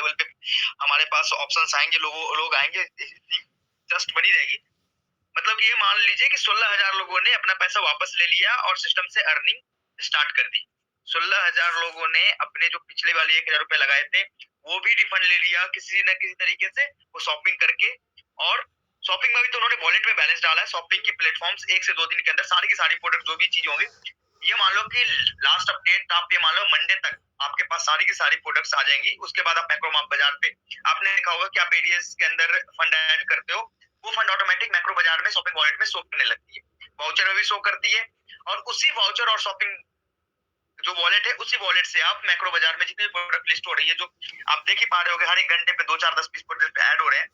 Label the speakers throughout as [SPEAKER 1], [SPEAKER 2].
[SPEAKER 1] Level पे हमारे पास options आएंगे, लोग आएंगे, ट्रस्ट बनी रहेगी। मतलब ये मान लीजिए कि 16,000 लोगों ने अपना पैसा वापस ले लिया और सिस्टम से अर्निंग स्टार्ट कर दी। 16,000 लोगों ने अपने जो पिछले वाले 1,000 रुपए लगाए थे वो भी रिफंड ले लिया किसी न किसी तरीके से, वो शॉपिंग करके। और शॉपिंग में भी तो उन्होंने वॉलेट में बैलेंस डाला है। शॉपिंग की प्लेटफॉर्म्स 1 से 2 दिन के अंदर सारी की सारी प्रोडक्ट जो भी चीज होंगी, ये मान लो कि लास्ट अपडेट आप ये मान लो मंडे तक आपके पास सारी की सारी प्रोडक्ट्स आ जाएंगी। उसके बाद आप मैक्रो बाजार पे आपने देखा होगा कि आप एडीएस के अंदर फंड ऐड करते हो, वो फंड ऑटोमेटिक मैक्रो बाजार में शॉपिंग वॉलेट में शो करने लगती है, वाउचर में भी शो करती है। और उसी वाउचर और शॉपिंग जो वॉलेट है, उसी वॉलेट से आप मैक्रो बाजार में जितनी प्रोडक्ट लिस्ट हो रही है, जो आप देख ही पा रहे हो हर एक घंटे पे 2 4 10 20 प्रोडक्ट ऐड हो रहे हैं,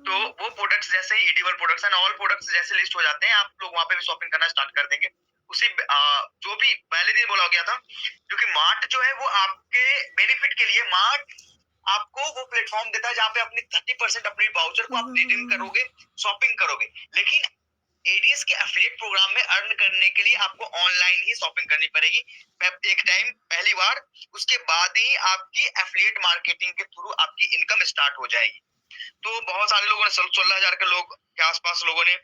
[SPEAKER 1] तो वो प्रोडक्ट्स जैसे ही edible products and all products जैसे लिस्ट हो जाते हैं, आप लोग वहां पे भी शॉपिंग करना स्टार्ट कर देंगे। उसी जो भी पहले दिन बोला गया था, क्योंकि मार्ट जो है वो आपके बेनिफिट के लिए, मार्ट आपको वो प्लेटफॉर्म देता है जहां पे अपनी 30% अपनी वाउचर को आप रिडीम करोगे, शॉपिंग करोगे। लेकिन एडीएस के एफिलिएट प्रोग्राम में अर्न करने के लिए आपको ऑनलाइन ही शॉपिंग करनी पड़ेगी एक टाइम, पहली बार। उसके बाद ही आपकी एफिलिएट मार्केटिंग के थ्रू आपकी इनकम स्टार्ट हो जाएगी। तो बहुत सारे लोगों ने 16,000 के लोग के आसपास लोगों ने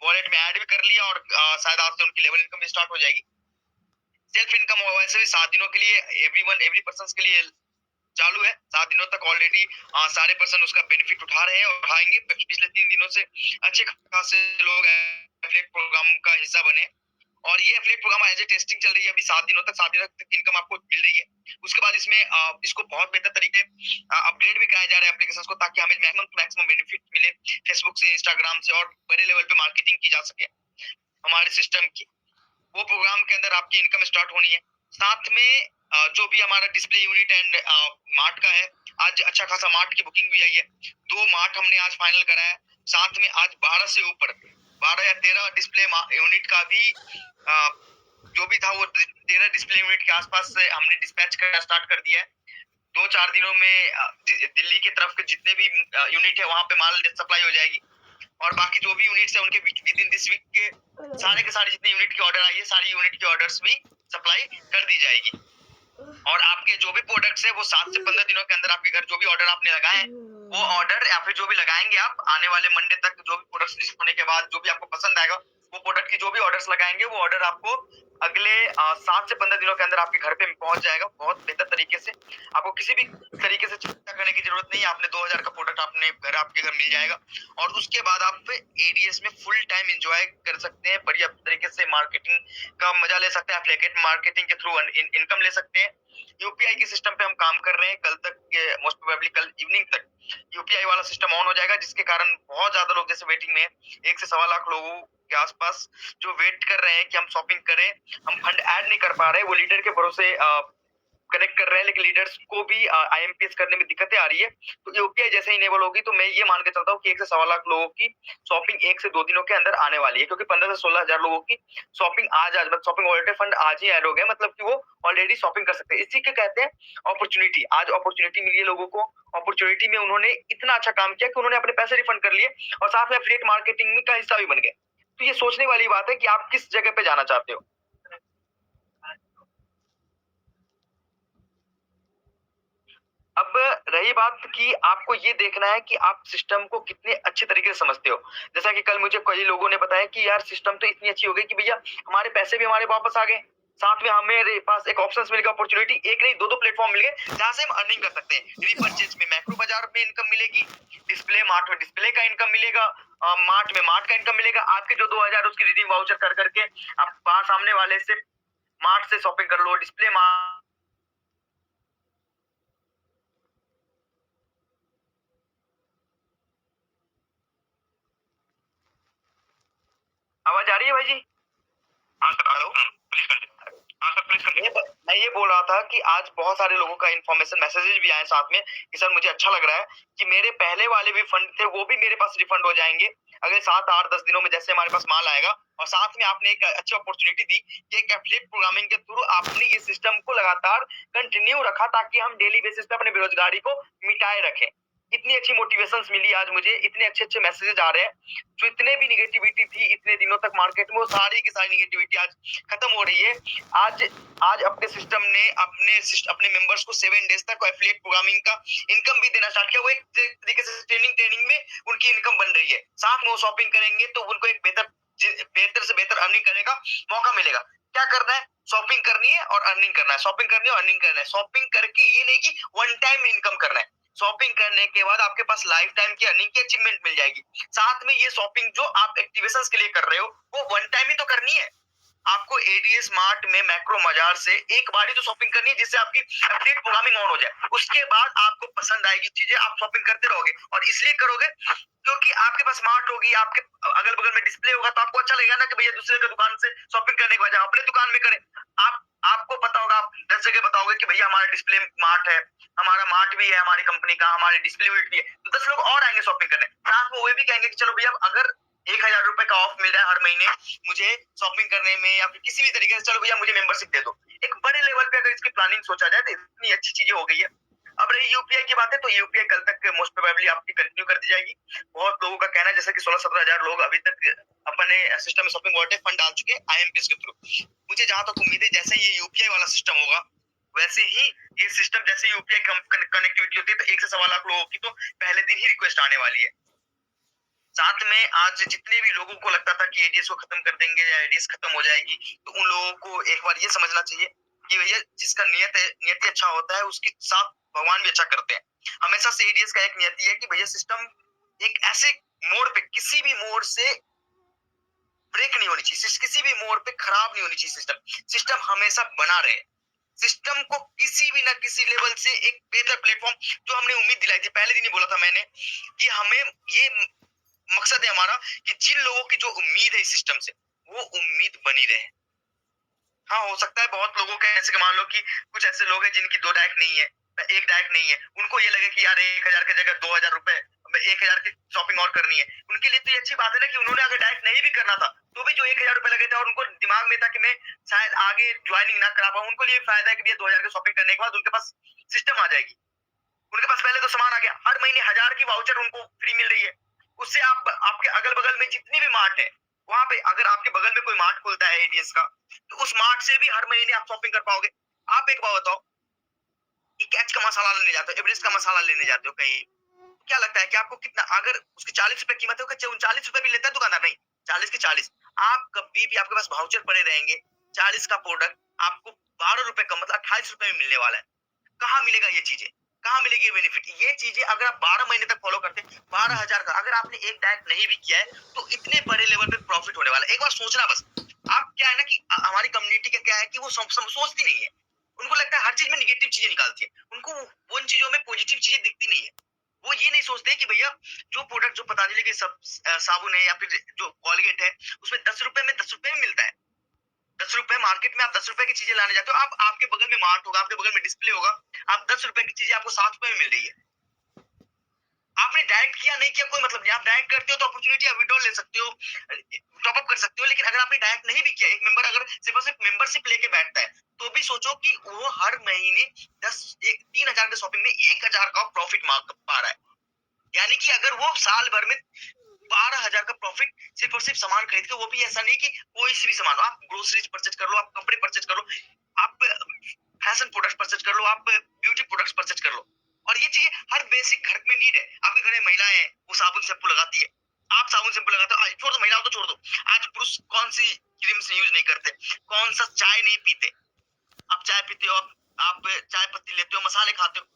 [SPEAKER 1] वॉलेट में ऐड भी कर लिया और शायद आज से उनकी लेवल इनकम भी स्टार्ट हो जाएगी। सेल्फ इनकम वैसे भी 7 दिनों के लिए एवरी पर्सन के लिए चालू है। 7 दिनों तक ऑलरेडी सारे पर्सन उसका बेनिफिट उठा रहे हैं और उठाएंगे। पिछले 3 दिनों से अच्छे खासे लोग एफिलिएट प्रोग्राम का हिस्सा बने और ये affiliate programme as a testing चल रही है अभी 7 दिनों तक। 7 दिनों तक इनकम आपको मिल रही है। उसके बाद इसमें इसको बहुत बेहतर तरीके अपग्रेड भी कराया जा रहा है एप्लीकेशंस को, ताकि हमें मैक्सिमम बेनिफिट मिले फेसबुक से, इंस्टाग्राम से, और बड़े लेवल पे मार्केटिंग की जा सके हमारे सिस्टम की। वो प्रोग्राम के अंदर आपकी इनकम स्टार्ट होनी है। साथ में जो भी हमारा डिस्प्ले यूनिट एंड मार्ट का है, आज अच्छा खासा मार्ट की बुकिंग भी आई है। 2 मार्ट हमने आज फाइनल करा है। साथ में आज 12 से ऊपर 12 या 13 डिस्प्ले यूनिट का भी जो भी था वो 13 डिस्प्ले यूनिट के आसपास से हमने डिस्पैच करना स्टार्ट कर दिया है। 2-4 दिनों में दिल्ली की तरफ के जितने भी यूनिट है वहां पे माल सप्लाई हो जाएगी। और बाकी जो भी यूनिट्स है उनके विद इन दिस वीक के सारे जितने यूनिट की ऑर्डर आई है, सारी यूनिट की ऑर्डर्स भी सप्लाई कर दी जाएगी। और आपके जो भी प्रोडक्ट्स है वो 7 से 15 दिनों के अंदर आपके घर जो भी ऑर्डर आपने लगाए हैं, वो ऑर्डर या फिर जो भी लगाएंगे आप आने वाले मंडे तक, जो भी प्रोडक्ट्स लिस्ट होने के बाद जो भी आपको पसंद आएगा, वो प्रोडक्ट की जो भी ऑर्डर्स लगाएंगे, वो ऑर्डर आपको अगले 7 से 15 दिनों के अंदर आपके घर पे पहुंच जाएगा बहुत बेहतर तरीके से। आपको किसी भी तरीके से चिंता करने की जरूरत नहीं है। आपने 2,000 का प्रोडक्ट आपके घर मिल जाएगा और उसके बाद आप एडीएस में फुल टाइम एंजॉय कर सकते हैं, बढ़िया तरीके से मार्केटिंग का मजा ले सकते हैं, एफिलिएट मार्केटिंग के थ्रू इनकम ले सकते हैं। यूपीआई के सिस्टम पे हम काम कर रहे हैं। कल तक मोस्ट प्रोबेबली कल इवनिंग तक यूपीआई वाला सिस्टम ऑन हो जाएगा, जिसके कारण बहुत ज्यादा लोग जैसे वेटिंग में 1 से 1.25 लाख लोगों के आसपास जो वेट कर रहे हैं कि हम शॉपिंग करें, हम फंड ऐड नहीं कर पा रहे, वो लीडर के भरोसे कनेक्ट कर रहे हैं, लेकिन लीडर्स को भी आईएमपीएस करने में दिक्कतें आ रही है। तो यूपीआई जैसे इनेबल होगी तो मैं ये मान के चलता हूँ कि 1 से 1.25 लाख लोगों की शॉपिंग 1 से 2 दिनों के अंदर आने वाली है, क्योंकि 15 से 16,000 लोगों की शॉपिंग आज मतलब शॉपिंग वॉलेट फंड आज ही ऐड हो गया, मतलब कि वो ऑलरेडी शॉपिंग कर सकते हैं। इसी के कहते हैं अपॉर्चुनिटी। आज अपॉर्चुनिटी मिली है लोगों को। अपॉर्चुनिटी में उन्होंने इतना अच्छा काम किया कि उन्होंने अपने पैसे रिफंड कर लिए और साथ में एफिलिएट मार्केटिंग का हिस्सा भी बन गए। तो ये सोचने वाली बात है कि आप किस जगह पे जाना चाहते हो। अब रही बात कि आपको ये देखना है कि आप सिस्टम को कितने अच्छे तरीके से समझते हो। जैसा कि कल मुझे कई लोगों ने बताया कि यार सिस्टम तो इतनी अच्छी हो गई कि भैया हमारे पैसे भी हमारे वापस आ गए, साथ में हमें पास एक ऑप्शंस मिल गया, अपॉर्चुनिटी एक नहीं 2 प्लेटफॉर्म मिल गए जहां से हम अर्निंग कर सकते हैं। रीपरचेज में मैक्रो बाजार में इनकम मिलेगी, डिस्प्ले मार्ट में डिस्प्ले का इनकम मिलेगा, मार्ट में मार्ट का इनकम मिलेगा। आपके जो 2,000 उसकी रिडीम वाउचर कर करके आप वहां सामने वाले से मार्ट से शॉपिंग कर लो, डिस्प्ले मार्ट। आवाज आ रही है भाई जी? हाँ सर, हेलो प्लीज कंटिन्यू। हाँ सर प्लीज कंटिन्यू। मैं ये बोल रहा था कि आज बहुत सारे लोगों का इन्फॉर्मेशन मैसेजेस भी आए साथ में कि सर मुझे अच्छा लग रहा है कि मेरे पहले वाले भी फंड थे वो भी मेरे पास रिफंड हो जाएंगे अगले 7 8 10 दिनों में, जैसे हमारे पास माल आएगा। और साथ में आपने एक अच्छी अपॉर्चुनिटी दी कि एक एफिलिएट प्रोग्रामिंग के थ्रू आपने ये सिस्टम को लगातार कंटिन्यू रखा ताकि हम डेली बेसिस पे अपने बेरोजगारी को मिटाए रखें। इतनी अच्छी मोटिवेशंस मिली आज मुझे, इतने अच्छे-अच्छे मैसेजेस आ रहे हैं, जो इतने भी नेगेटिविटी थी इतने दिनों तक मार्केट में, वो सारी की सारी नेगेटिविटी आज खत्म हो रही है। आज आज अपने सिस्टम ने अपने मेंबर्स को 7 डेज तक एफिलिएट प्रोग्रामिंग का इनकम भी देना स्टार्ट किया। वो एक तरीके से ट्रेनिंग में उनकी इनकम बन रही है। साथ में वो शॉपिंग करेंगे तो उनको एक बेहतर से बेहतर अर्निंग करने का मौका मिलेगा। क्या करना है? शॉपिंग करनी है और अर्निंग करना है, शॉपिंग करनी है और अर्निंग करना है। शॉपिंग करके ये नहीं कि वन टाइम इनकम करना है, शॉपिंग करने के बाद आपके पास लाइफ टाइम की अर्निंग की अचीवमेंट मिल जाएगी। साथ में ये शॉपिंग जो आप एक्टिवेशंस के लिए कर रहे हो, वो वन टाइम ही तो करनी है। आपको एडीएस मार्ट में मैक्रो बाजार से एक बार ही तो शॉपिंग करनी है, जिससे आपकी एफिलिएट प्रोग्रामिंग ऑन हो जाए। उसके बाद आपको पसंद आएगी चीजें, आप शॉपिंग करते रहोगे, और इसलिए करोगे क्योंकि आपके पास स्मार्ट होगी, आपके अगल बगल में डिस्प्ले होगा, तो आपको अच्छा लगेगा ना कि भैया दूसरे की दुकान से शॉपिंग करने के बजाय अपने दुकान में करें। आपको पता होगा, आप 10 जगह बताओगे कि भैया हमारा डिस्प्ले मार्ट है, हमारा मार्ट भी है हमारी कंपनी का, हमारे डिस्प्ले भी है, तो 10 लोग और आएंगे शॉपिंग करने। साथ में वो भी कहेंगे कि चलो भैया अगर 1000 रुपए का ऑफ मिल रहा है हर महीने मुझे शॉपिंग करने में, या फिर किसी भी तरीके से, चलो भैया मुझे मेंबरशिप दे दो। एक बड़े लेवल पे अगर इसकी प्लानिंग सोचा जाए तो इतनी अच्छी चीजें हो गई है। अब रही यूपीआई की बात है, तो यूपीआई कल तक मोस्ट प्रोबेबली आपकी कंटिन्यू कर दी जाएगी। बहुत लोगों का कहना है जैसे कि 16-17 हजार लोग अभी तक अपने सिस्टम में शॉपिंग वॉलेट फंड डाल चुके हैं आईएमपीएस के थ्रू। मुझे जहां तक उम्मीद है जैसे ये यूपीआई वाला सिस्टम होगा, वैसे ही ये सिस्टम, जैसे यूपीआई कनेक्टिविटी होती है तो 1 से 1.25 लाख लोगों की तो पहले दिन ही रिक्वेस्ट आने वाली है। साथ में आज जितने भी लोगों को लगता था कि एडीएस को खत्म कर देंगे या एडीएस खत्म हो जाएगी, तो उन लोगों को एक बार ये समझना चाहिए कि भैया जिसका नियति अच्छा होता है उसके साथ भगवान भी अच्छा करते हैं। हमेशा से एडीएस का एक नियति है कि भैया सिस्टम एक ऐसे मोड़ पे, किसी भी मोड़ से ब्रेक नहीं होनी चाहिए, किसी भी मोड़ पे खराब नहीं होनी चाहिए। सिस्टम हमेशा बना रहे। सिस्टम को किसी भी ना किसी लेवल से एक बेहतर प्लेटफॉर्म, जो हमने उम्मीद दिलाई थी पहले दिन ही बोला था मैंने कि हमें ये मकसद है हमारा कि जिन लोगों की जो उम्मीद है इस सिस्टम से, वो उम्मीद बनी रहे। हाँ, हो सकता है बहुत लोगों के ऐसे, मान लो कि कुछ ऐसे लोग हैं जिनकी 2 डाइट नहीं है, एक डाइट नहीं है, उनको ये लगे कि यार 1000 की जगह 2000 रुपए, 1000 की शॉपिंग और करनी है। उनके लिए तो ये अच्छी बात है ना कि उन्होंने अगर डाइट नहीं भी करना था तो भी जो 1000 रुपए लगे थे और उनको दिमाग में था कि मैं शायद आगे ज्वाइनिंग ना करा पाऊं, उनके लिए फायदा है कि भैया 2000 की शॉपिंग करने के बाद उनके पास सिस्टम आ जाएगी। उनके पास पहले तो सामान आ गया, हर महीने 1000 की वाउचर उनको फ्री मिल रही है। उससे आप आपके अगल बगल में जितनी भी मार्ट है, वहां पे अगर आपके बगल में कोई मार्ट खुलता है एडीएस का, तो उस मार्ट से भी हर महीने आप शॉपिंग कर पाओगे। आप एक बात बताओ कि कैच का मसाला लेने जाते हो, एवरेस्ट का मसाला लेने जाते हो कहीं, क्या लगता है कि आपको कितना, अगर उसकी 40 रुपए कीमत है, 39 रुपए भी लेता है दुकानदार, नहीं 40 के 40। आप कभी भी आपके पास वाउचर पड़े रहेंगे, 40 का प्रोडक्ट आपको 12 रुपए कम, मतलब 28 रुपए में मिलने वाला है। कहाँ मिलेगा ये चीजें? कहाँ मिलेगी ये बेनिफिट? ये चीजें अगर आप 12 महीने तक फॉलो करते हैं, 12,000 का अगर आपने एक डाइट नहीं भी किया है, तो इतने बड़े लेवल पे प्रॉफिट होने वाला है। एक बार सोचना बस। आप क्या है ना कि हमारी कम्युनिटी का क्या है कि वो सोचती नहीं है। उनको लगता है हर चीज में निगेटिव चीजें निकालती है। उनको उन चीजों में पॉजिटिव चीजें दिखती नहीं है। वो ये नहीं सोचते कि भैया जो प्रोडक्ट, जो पतंजलि की साबुन है या फिर जो कॉलगेट है, उसमें 10 रुपए में 10 रुपए में मिलता है। 10 रुपए मार्केट में आप 10 रुपए की चीजें लाने जाते हो, आप आपके बगल में मार्ट होगा, आपके बगल में डिस्प्ले होगा, आप 10 रुपए की चीजें आपको 7 रुपए में मिल रही है। आपने डायरेक्ट किया नहीं किया कोई मतलब नहीं, आप डायरेक्ट करते हो तो अपॉर्चुनिटी आप विड्रॉल ले सकते हो, टॉप अप कर सकते हो। लेकिन अगर आपने डायरेक्ट नहीं भी किया, एक मेंबर अगर सिर्फ और सिर्फ मेंबरशिप लेके बैठता है, तो भी सोचो कि वो हर महीने 3000 के शॉपिंग में 1000 का प्रॉफिट पा रहा है। यानी कि अगर वो साल भर में 12,000 का प्रॉफिट सिर्फ और सिर्फ सामान खरीद के, वो भी ऐसा नहीं कि कोई सी भी सामान, आप ग्रोसरीज परचेज कर लो, आप कपड़े परचेज कर लो, आप फैशन प्रोडक्ट्स परचेज कर लो, आप ब्यूटी प्रोडक्ट्स परचेज कर लो। और ये चीजें हर बेसिक घर में नीड है। आपके घर में महिलाएं हैं, वो साबुन शैम्पू लगाती है, आप साबुन शैम्पू लगाते हो, छोड़ दो महिलाओं तो छोड़ दो, आज पुरुष कौन सी क्रीम से यूज नहीं करते, कौन सा चाय नहीं पीते, आप चाय पीते हो, आप चाय पत्ती लेते हो, मसाले खाते हो।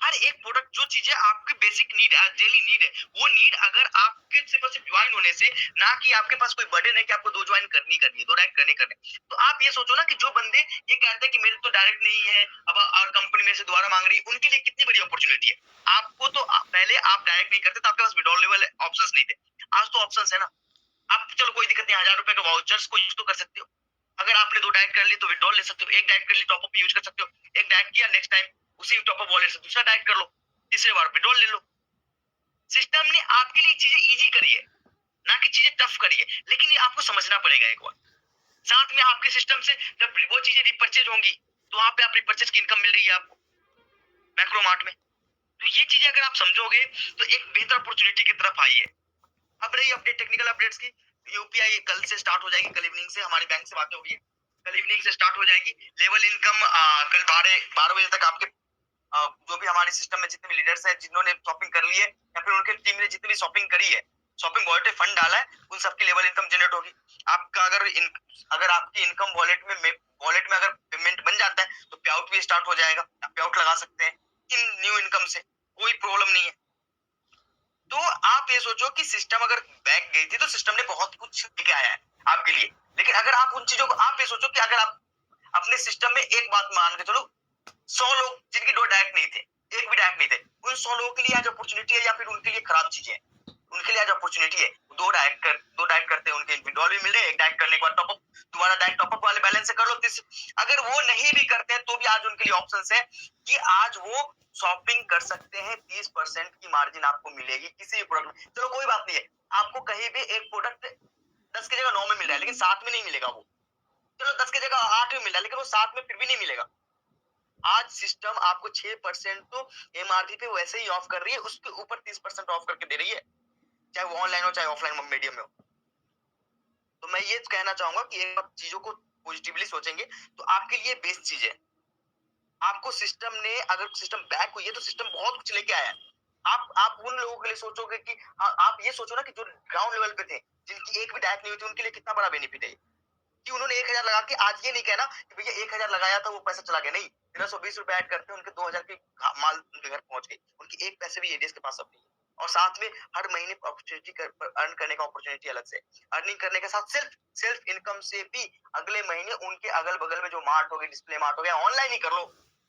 [SPEAKER 1] हर एक प्रोडक्ट, जो चीजें आपकी बेसिक नीड है, डेली नीड है, वो नीड अगर आपके सिर्फ और सिर्फ ज्वाइन होने से, ना कि आपके पास कोई बर्डन है कि आपको 2 ज्वाइन करनी है, 2 डायरेक्ट करने, तो आप ये सोचो ना कि जो बंदे ये कहते हैं कि मेरे तो डायरेक्ट नहीं है, अब और कंपनी में से दोबारा मांग रही है, उनके लिए कितनी बड़ी अपॉर्चुनिटी है। आपको तो पहले आप डायरेक्ट नहीं करते तो आपके पास विड्रॉल लेवल ऑप्शंस नहीं थे, आज तो ऑप्शंस है ना। आप चलो कोई दिक्कत नहीं, 1000 रुपए का वाउचर्स को यूज तो कर सकते हो। अगर आपने 2 डाइट कर ली तो विड्रॉल ले सकते हो, एक डाइट कर ली टॉप अप यूज कर सकते हो, एक डाइट किया नेक्स्ट टाइम उसी टॉप अप वॉलेट से दूसरा डाइट कर लो, तीसरे बार विड्रॉल ले लो। सिस्टम ने आपके लिए चीजें इजी करी है, ना कि चीजें टफ करी है, लेकिन ये आपको समझना पड़ेगा एक बार। साथ में आपके सिस्टम से जब वो चीजें रिपर्चेज होंगी, तो वहां पे आप रिपर्चेज की इनकम मिल रही है आपको मैक्रो मार्ट में। तो ये चीजें अगर आप समझोगे तो एक बेहतर अपॉर्चुनिटी की तरफ आई है। अब रही अपडेट टेक्निकल अपडेट्स की, यूपीआई कल से स्टार्ट हो जाएगी, कल इवनिंग से हमारी बैंक से बातें हो गई है, कल इवनिंग से स्टार्ट हो जाएगी। लेवल इनकम कल 12 बजे तक आपके जो भी हमारे सिस्टम में जितने भी लीडर्स हैं जिन्होंने शॉपिंग कर ली है या फिर उनके टीम ने जितनी भी शॉपिंग करी है, शॉपिंग वॉलेट में फंड डाला है, उन सबकी लेवल इनकम जनरेट होगी। आपका अगर आपकी इनकम वॉलेट में अगर पेमेंट बन जाता है तो पे आउट भी स्टार्ट हो जाएगा, आप पे आउट लगा सकते हैं इन न्यू इनकम से, कोई प्रॉब्लम नहीं है। तो आप ये सोचो कि सिस्टम अगर बैक गई थी तो सिस्टम ने बहुत कुछ लेके आया है आपके लिए, लेकिन अगर आप उन चीजों को, आप ये सोचो कि अगर आप अपने सिस्टम में एक बात मान के चलो, 100 लोग जिनकी दो डायरेक्ट नहीं थे, एक भी डायरेक्ट नहीं थे, उन 100 लोगों के लिए आज अपॉर्चुनिटी है या फिर उनके लिए खराब चीजें है? उनके लिए आज अपॉर्चुनिटी है, दो डायरेक्ट करते हैं, उनके इंडिविजुअल भी मिल रहे हैं, एक डायरेक्ट करने के बाद टॉपअप, दोबारा डायरेक्ट टॉपअप वाले बैलेंस से कर लो। अगर वो नहीं भी करते हैं तो भी आज उनके लिए ऑप्शन है कि आज वो शॉपिंग कर सकते हैं, 30% की मार्जिन आपको मिलेगी किसी भी प्रोडक्ट में। चलो कोई बात नहीं है, आपको कहीं भी एक प्रोडक्ट 10 की जगह 9 में मिल रहा है, लेकिन 7 में नहीं मिलेगा वो। चलो 10 की जगह 8 में मिल रहा है, लेकिन वो 7 में फिर भी नहीं मिलेगा। आज सिस्टम आपको 6% तो एमआरपी पे वैसे ही ऑफ कर रही है, उसके ऊपर 30% ऑफ करके दे रही है, चाहे वो ऑनलाइन हो चाहे ऑफलाइन मीडियम में हो। तो मैं ये कहना चाहूंगा कि एक बार चीजों को पॉजिटिवली सोचेंगे तो आपके लिए बेस्ट चीज है। आपको सिस्टम ने, अगर सिस्टम बैक हुई है तो सिस्टम बहुत कुछ लेके आया है। आप उन लोगों के लिए सोचोगे कि आप ये सोचो ना कि जो ग्राउंड लेवल पे थे, जिनकी एक भी डायरेक्ट नहीं हुई थी, उनके लिए कितना बड़ा बेनिफिट है कि उन्होंने 1000 लगा के, आज ये नहीं कहना कि भैया 1000 लगाया था वो पैसा चला गया, नहीं, 1320 रुपए ऐड करते हैं, उनके 2000 की माल उनके घर पहुंच गई, उनकी एक पैसे भी एडीएस के पास अब नहीं है। और साथ में हर महीने अपॉर्चुनिटी अर्न करने का अपॉर्चुनिटी अलग से, अर्निंग करने के साथ सेल्फ इनकम से भी अगले महीने उनके अगल बगल में जो मार्ट हो गए, डिस्प्ले मार्ट हो गया, ऑनलाइन ही कर लो,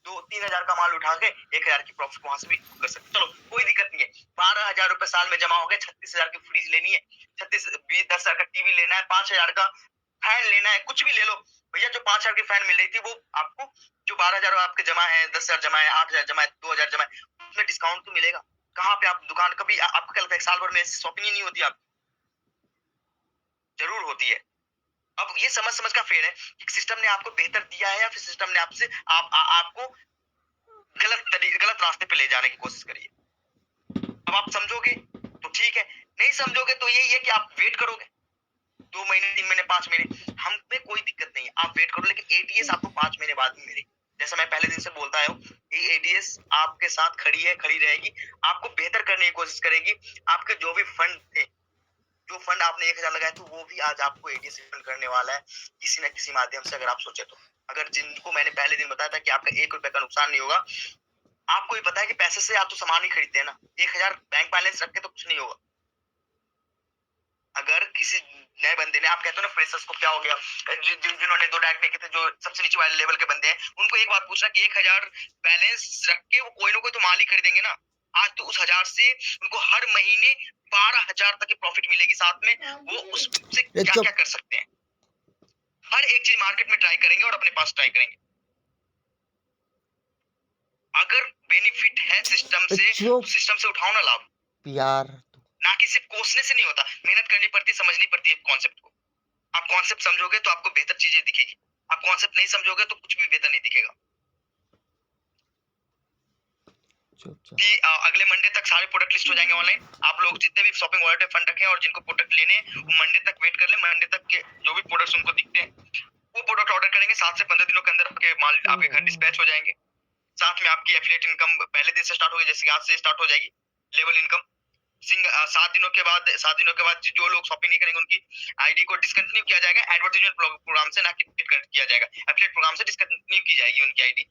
[SPEAKER 1] 2-3 हजार का माल उठा के 1000 की प्रॉफिट वहां से भी कर सकते। चलो कोई दिक्कत नहीं है, 12,000 रुपए साल में जमा हो गए, 36,000 की फ्रिज लेनी है, 10,000 का टीवी लेना है, 5,000 का फैन लेना है, कुछ भी ले लो भैया। जो 5,000 की फैन मिल रही थी वो आपको, जो 12,000 आपके जमा है, 10,000 जमा है, 8,000 जमा है, 2,000 जमा है, उसमें डिस्काउंट तो मिलेगा। कहाँ पे आप दुकान, कभी आपको क्या लगता है साल भर में शॉपिंग ही नहीं होती? आप जरूर होती है। अब ये समझ का फेर है कि सिस्टम ने आपको बेहतर दिया है या फिर सिस्टम ने आपसे आपको गलत रास्ते पे ले जाने की कोशिश करी है। अब आप समझोगे तो ठीक है, नहीं समझोगे तो यही है कि आप वेट करोगे 2 महीने, 3 महीने, 5 महीने, हम पे कोई दिक्कत नहीं है, आप वेट करो, लेकिन एडीएस आपको 5 महीने बाद ही मिलेगी। जैसा मैं पहले दिन से बोलता हूँ, ये एडीएस आपके साथ खड़ी है, खड़ी रहेगी, आपको बेहतर करने की कोशिश करेगी। आपके जो भी फंड थे, जो फंड आपने 1000 लगाए थे, वो भी आज आपको एडीएस रिफंड करने वाला है किसी न किसी माध्यम से, अगर आप सोचे तो। अगर जिनको मैंने पहले दिन बताया था कि आपका 1 रुपए का नुकसान नहीं होगा, आपको भी पता है कि पैसे से आप तो सामान ही खरीदते हैं ना, 1000 बैंक बैलेंस रख के तो कुछ नहीं होगा। अगर किसी नए बंदे ने, आप कहते हो ना फ्रेशर्स को क्या हो गया, जिन्होंने 2 डायरेक्ट नहीं किए थे, जो सबसे नीचे वाले लेवल के बंदे हैं, उनको एक बात पूछना कि 1000 बैलेंस रख के वो कोई ना कोई तो माल ही खरीदेंगे ना। आज तो उस 1000 से उनको हर महीने 12,000 तक की प्रॉफिट मिलेगी, साथ में वो उससे क्या क्या कर सकते हैं, हर एक चीज मार्केट में ट्राई करेंगे और अपने पास ट्राई करेंगे। अगर बेनिफिट है सिस्टम से, सिस्टम से उठाओ ना लाभ यार, ना कि सिर्फ कोसने से नहीं होता, मेहनत करनी पड़ती है, समझनी पड़ती है कॉन्सेप्ट को। आप कॉन्सेप्ट समझोगे तो आपको बेहतर चीजें दिखेगी, आप कॉन्सेप्ट नहीं समझोगे तो कुछ भी बेहतर नहीं दिखेगा। कि अगले मंडे तक सारे प्रोडक्ट लिस्ट हो जाएंगे ऑनलाइन। आप लोग जितने भी शॉपिंग वॉलेट में फंड रखे हैं और जिनको प्रोडक्ट लेने हैं, वो मंडे तक वेट कर ले, मंडे तक के जो भी प्रोडक्ट्स उनको दिखते हैं वो प्रोडक्ट ऑर्डर करेंगे, 7 से 15 दिनों के अंदर आपके माल आपके घर डिस्पैच हो जाएंगे। साथ में आपकी एफिलिएट इनकम पहले दिन से स्टार्ट होगी, जैसे आज से स्टार्ट हो जाएगी लेवल इनकम। 7 दिनों के बाद जो लोग शॉपिंग नहीं करेंगे उनकी आईडी को डिसकंटिन्यू किया जाएगा एडवर्टाइजमेंट प्रोग्राम से, ना कि किया जाएगा एफिलिएट प्रोग्राम से डिसकंटिन्यू की जाएगी उनकी आईडी।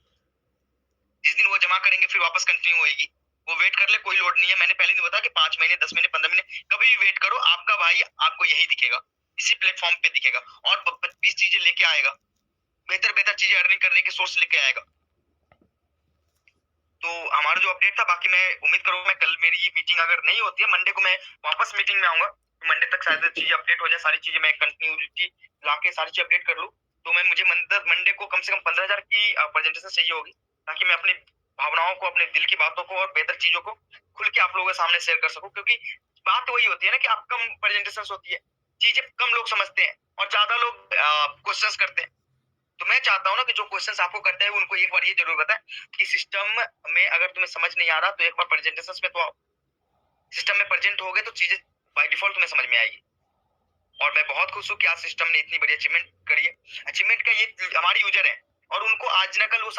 [SPEAKER 1] जिस दिन वो जमा करेंगे फिर वापस कंटिन्यू होगी। वो वेट कर ले, कोई लोड नहीं है। मैंने पहले नहीं बताया कि 5 महीने, 10 महीने, 15 महीने, कभी भी वेट करो, आपका भाई आपको यही दिखेगा, इसी प्लेटफॉर्म पे दिखेगा और 20 चीजें लेके आएगा, बेहतर चीजें अर्निंग करने के सोर्स लेके आएगा। तो हमारा जो अपडेट था, बाकी मैं उम्मीद करूंगा, मैं कल मेरी मीटिंग अगर नहीं होती है, मंडे को मैं वापस मीटिंग में आऊंगा, मंडे तक शायद चीज अपडेट हो जाए, सारी चीजें मैं कंटिन्यूटी लाके सारी चीज अपडेट कर लूं। तो मैं मुझे मंडे को कम से कम 15,000 की प्रेजेंटेशन चाहिए होगी, ताकि मैं अपनी भावनाओं को, अपने दिल की बातों को और बेहतर चीजों को खुल के आप लोगों के सामने शेयर कर सकूं। क्योंकि बात वही होती है ना कि आप कम प्रेजेंटेशन होती है, चीजें कम लोग समझते हैं और ज्यादा लोग क्वेश्चंस करते हैं। तो मैं चाहता हूँ ना कि जो क्वेश्चंस आपको करते हैं उनको एक बार ये जरूर बताएं कि सिस्टम में अगर तुम्हें समझ नहीं आ रहा तो एक बार प्रेजेंटेशंस में तो आओ, सिस्टम में प्रेजेंट हो गए तो चीजें बाय डिफॉल्ट तुम्हें समझ में आएगी। और मैं बहुत खुश हूँ कि आज सिस्टम ने इतनी बड़ी अचीवमेंट करी है। अचीवमेंट का ये हमारी यूजर है और उनको आज न कल वो